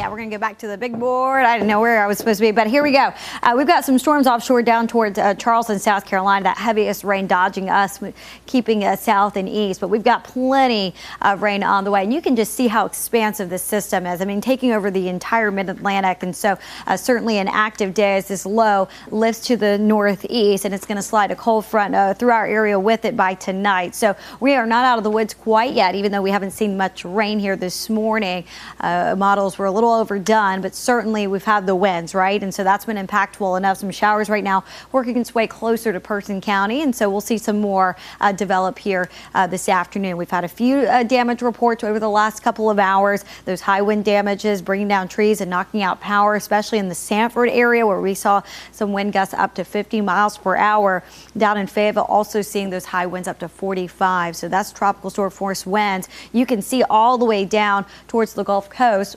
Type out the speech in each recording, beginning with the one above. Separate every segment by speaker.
Speaker 1: Yeah, we're going to go back to the big board. I didn't know where I was supposed to be, but here we go. We've got some storms offshore down towards Charleston, South Carolina. That heaviest rain dodging us, keeping us south and east. But we've got plenty of rain on the way. And you can just see how expansive this system is. I mean, taking over the entire mid-Atlantic. And so certainly an active day as this low lifts to the northeast. And it's going to slide a cold front through our area with it by tonight. So we are not out of the woods quite yet, even though we haven't seen much rain here this morning. Models were a little overdone, but certainly we've had the winds, right? And so that's been impactful enough. Some showers right now working its way closer to Person County. And so we'll see some more develop here this afternoon. We've had a few damage reports over the last couple of hours. Those high wind damages bringing down trees and knocking out power, especially in the Sanford area where we saw some wind gusts up to 50 miles per hour. Down in Fayetteville, also seeing those high winds up to 45. So that's tropical storm force winds. You can see all the way down towards the Gulf Coast,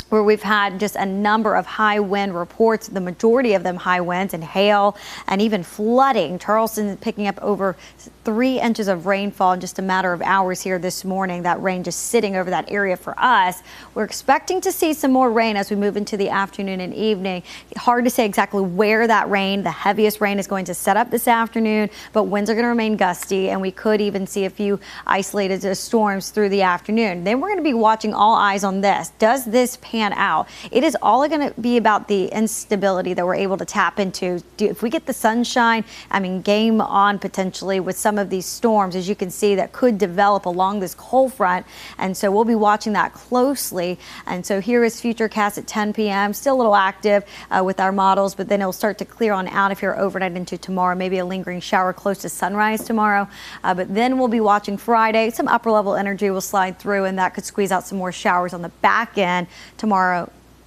Speaker 1: where we've had just a number of high wind reports, the majority of them high winds and hail and even flooding. Charleston picking up over 3 inches of rainfall in just a matter of hours here this morning. That rain just sitting over that area for us. We're expecting to see some more rain as we move into the afternoon and evening. Hard to say exactly where that rain, the heaviest rain, is going to set up this afternoon, but winds are going to remain gusty, and we could even see a few isolated storms through the afternoon. Then we're going to be watching, all eyes on this. Does this pan out? It is all going to be about the instability that we're able to tap into. If we get the sunshine, I mean, game on potentially with some of these storms, as you can see, that could develop along this cold front. And so we'll be watching that closely. And so here is Futurecast at 10 p.m. Still a little active with our models, but then it'll start to clear on out of here overnight into tomorrow. Maybe a lingering shower close to sunrise tomorrow. But then we'll be watching Friday. Some upper level energy will slide through, and that could squeeze out some more showers on the back end tomorrow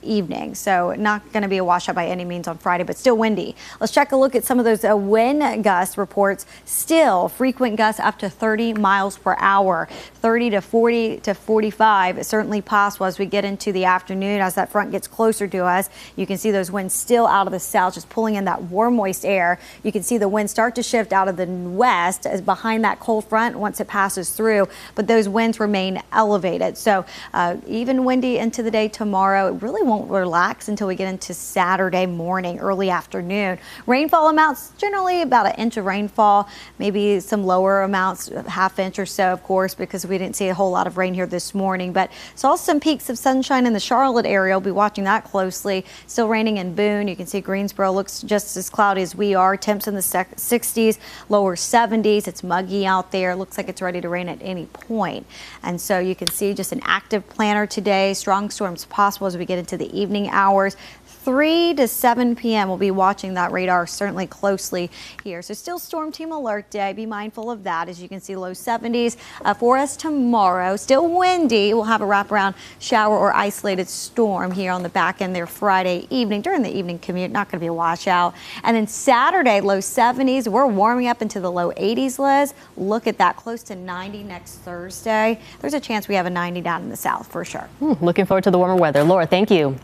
Speaker 1: evening. So not going to be a washout by any means on Friday, but still windy. Let's check a look at some of those wind gust reports. Still frequent gusts up to 30 miles per hour, 30 to 40 to 45. It's certainly possible as we get into the afternoon, as that front gets closer to us. You can see those winds still out of the south, just pulling in that warm, moist air. You can see the wind start to shift out of the west as behind that cold front once it passes through, but those winds remain elevated. So even windy into the day tomorrow. It really won't relax until we get into Saturday morning, early afternoon. Rainfall amounts generally about an inch of rainfall, maybe some lower amounts, half inch or so, of course, because we didn't see a whole lot of rain here this morning. But saw some peaks of sunshine in the Charlotte area. We'll be watching that closely. Still raining in Boone. You can see Greensboro looks just as cloudy as we are. Temps in the 60s, lower 70s. It's muggy out there. Looks like it's ready to rain at any point. And so you can see just an active planner today. Strong storms possible as we get into the evening hours. 3 to 7 p.m. We'll be watching that radar certainly closely here. So still storm team alert day. Be mindful of that. As you can see, low 70s for us tomorrow. Still windy. We'll have a wraparound shower or isolated storm here on the back end there Friday evening during the evening commute. Not going to be a washout. And then Saturday, low 70s. We're warming up into the low 80s, Liz. Look at that, close to 90 next Thursday. There's a chance we have a 90 down in the south for sure.
Speaker 2: Looking forward to the warmer weather. Laura, thank you.